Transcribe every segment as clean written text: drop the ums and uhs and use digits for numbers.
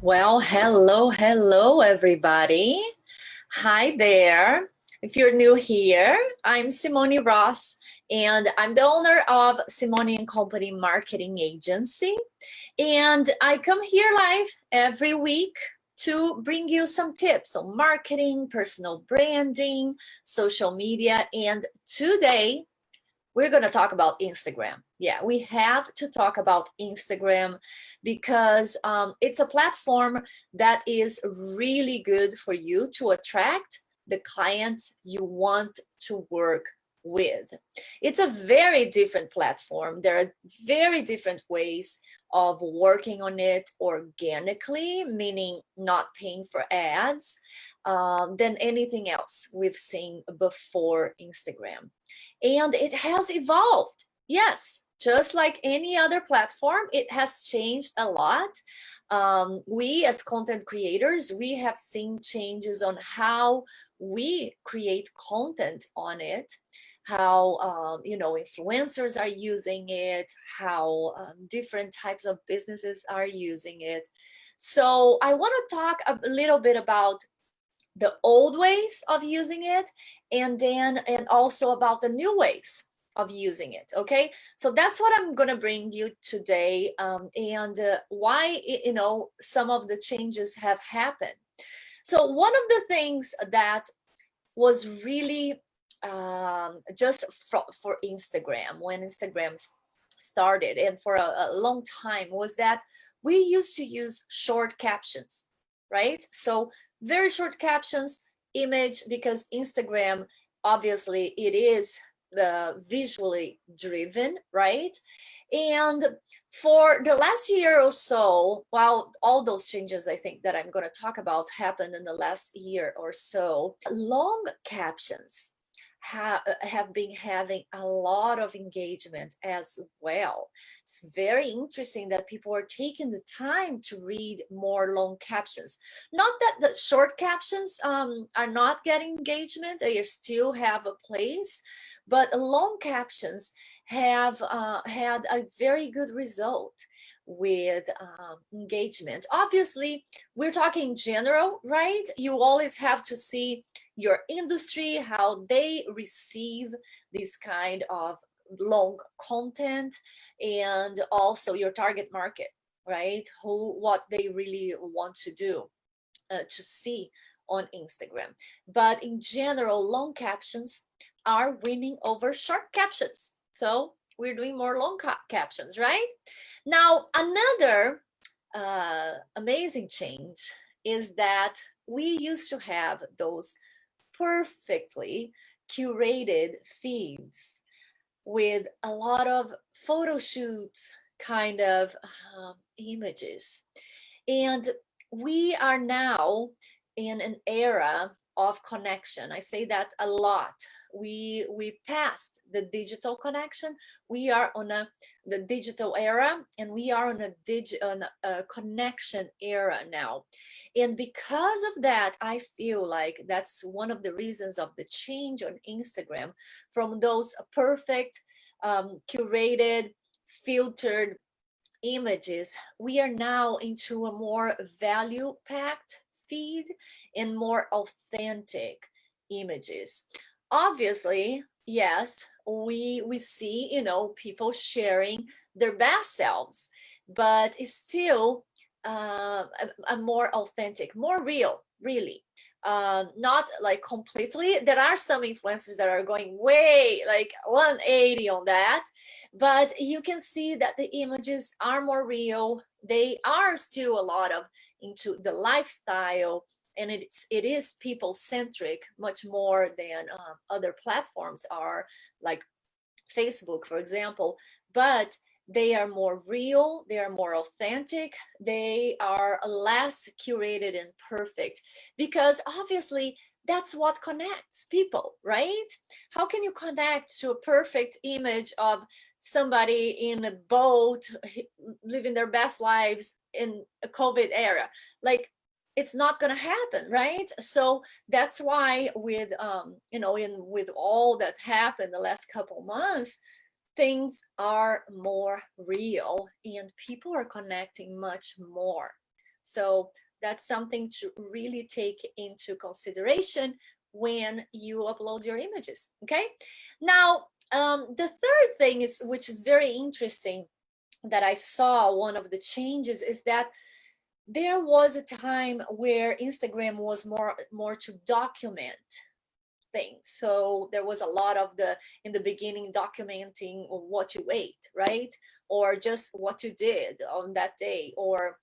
Well, hello, everybody. Hi there. If you're new here, I'm Simone Ross, and I'm the owner of Simone and Company Marketing Agency. And I come here live every week to bring you some tips on marketing, personal branding, social media. And today, we're going to talk about Instagram. Yeah, we have to talk about Instagram because it's a platform that is really good for you to attract the clients you want to work with. It's a very different platform. There are very different ways of working on it organically, meaning not paying for ads, than anything else we've seen before Instagram. And it has evolved. Yes, just like any other platform, it has changed a lot. We as content creators, we have seen changes on how we create content on it, how influencers are using it, how different types of businesses are using it. So I want to talk a little bit about the old ways of using it, and also about the new ways of using it. Okay, so that's what I'm going to bring you today, and why some of the changes have happened. So one of the things that was really just for Instagram, when Instagram started, and for a long time, was that we used to use short captions, right? So very short captions, image, because Instagram, obviously it is the visually driven, right? And for the last year or so, while all those changes I think that I'm going to talk about happened in the last year or so, long captions have been having a lot of engagement as well. It's very interesting that people are taking the time to read more long captions. Not that the short captions are not getting engagement, they still have a place, but long captions have had a very good result with engagement. Obviously, we're talking general, right? You always have to see your industry, how they receive this kind of long content, and also your target market, right? What they really want to do, to see on Instagram. But in general, long captions are winning over short captions. So we're doing more long captions, right? Now, another amazing change is that we used to have those perfectly curated feeds with a lot of photo shoots kind of images. And we are now in an era of connection. I say that a lot. We passed the digital connection. We are on the digital era, and we are on a connection era now. And because of that, I feel like that's one of the reasons of the change on Instagram from those perfect, curated, filtered images. We are now into a more value packed feed and more authentic images. Obviously, yes, we see, people sharing their best selves, but it's still a more authentic, more real, really. Not like completely. There are some influencers that are going way like 180 on that, but you can see that the images are more real. They are still a lot of into the lifestyle, and it is people centric much more than other platforms are, like Facebook, for example. But they are more real, they are more authentic, they are less curated and perfect, because obviously that's what connects people, right? How can you connect to a perfect image of somebody in a boat living their best lives in a COVID era? Like, it's not going to happen, right? So that's why with with all that happened the last couple months, things are more real and people are connecting much more. So that's something to really take into consideration when you upload your images. Okay, now the third thing is, which is very interesting, that I saw one of the changes is that there was a time where Instagram was more to document things. So there was a lot of in the beginning documenting what you ate, right? Or just what you did on that day, or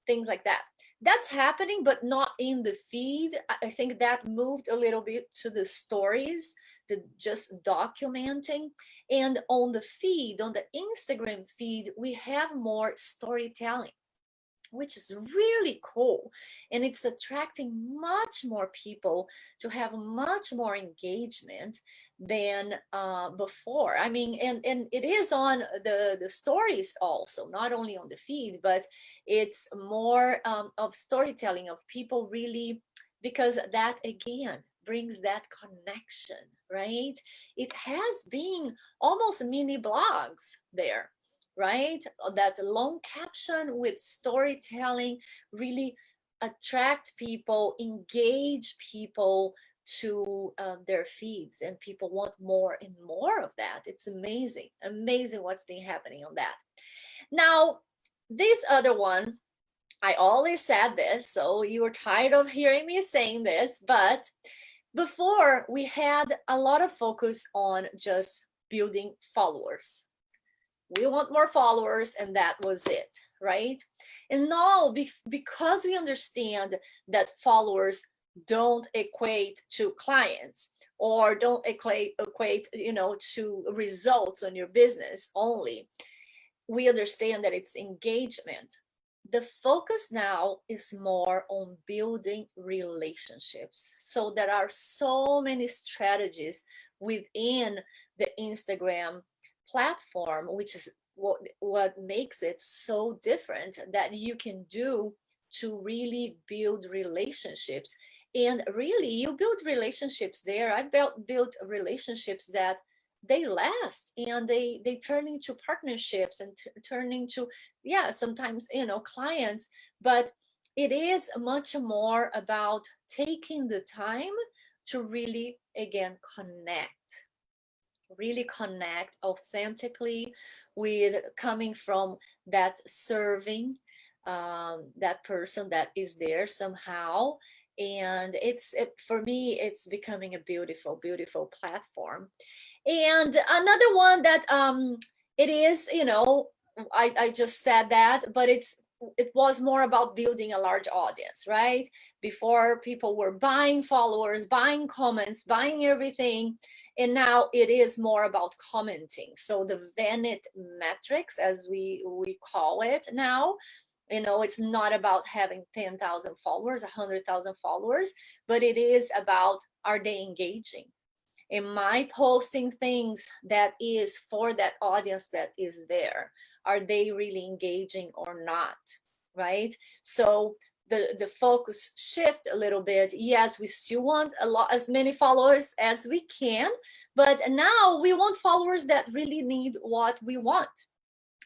things like that. That's happening, but not in the feed. I think that moved a little bit to the stories, the just documenting. And on the feed, on the Instagram feed, we have more storytelling, which is really cool. And it's attracting much more people to have much more engagement than before. I mean, and it is on the stories also, not only on the feed, but it's more of storytelling, of people really, because that again brings that connection, right? It has been almost mini blogs there, right? That long caption with storytelling really attract people, engage people to their feeds, and people want more and more of that. It's amazing, amazing what's been happening on that. Now, this other one, I always said this, so you were tired of hearing me saying this, but before we had a lot of focus on just building followers. We want more followers, and that was it, right? And now, because we understand that followers don't equate to clients, or don't equate to results on your business only, we understand that it's engagement. The focus now is more on building relationships. So there are so many strategies within the Instagram platform, which is what makes it so different, that you can do to really build relationships. And really, you build relationships there. I built relationships that they last, and they turn into partnerships, and turn into, yeah, sometimes, clients. But it is much more about taking the time to really, again, really connect authentically, with coming from that serving that person that is there somehow. And for me, it's becoming a beautiful, beautiful platform. And another one that it is, I just said that, but it was more about building a large audience, right? Before, people were buying followers, buying comments, buying everything. And now it is more about commenting. So the Vanity metrics, as we call it now, it's not about having 10,000 followers, 100,000 followers, but it is about, are they engaging? Am I posting things that is for that audience that is there? Are they really engaging or not, right? So the focus shift a little bit. Yes, we still want as many followers as we can, but now we want followers that really need what we want.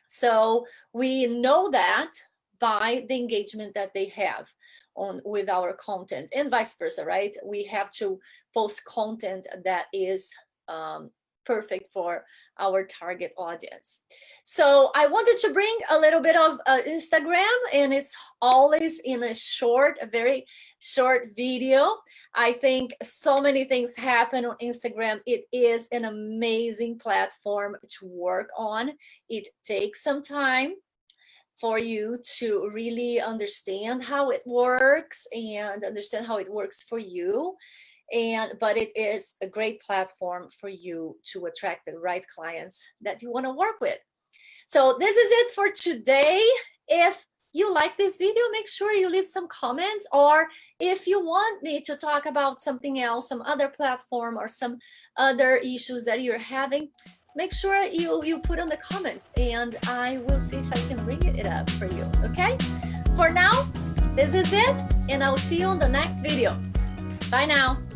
So we know that by the engagement that they have with our content, and vice versa, right? We have to post content that is perfect for our target audience. So I wanted to bring a little bit of Instagram, and it's always in a very short video. I think so many things happen on Instagram. It is an amazing platform to work on. It takes some time for you to really understand how it works, and understand how it works for you. But it is a great platform for you to attract the right clients that you want to work with. So this is it for today. If you like this video, make sure you leave some comments, or if you want me to talk about something else, some other platform, or some other issues that you're having, make sure you put in the comments, and I will see if I can bring it up for you. Okay, for now, this is it, and I'll see you on the next video. Bye now.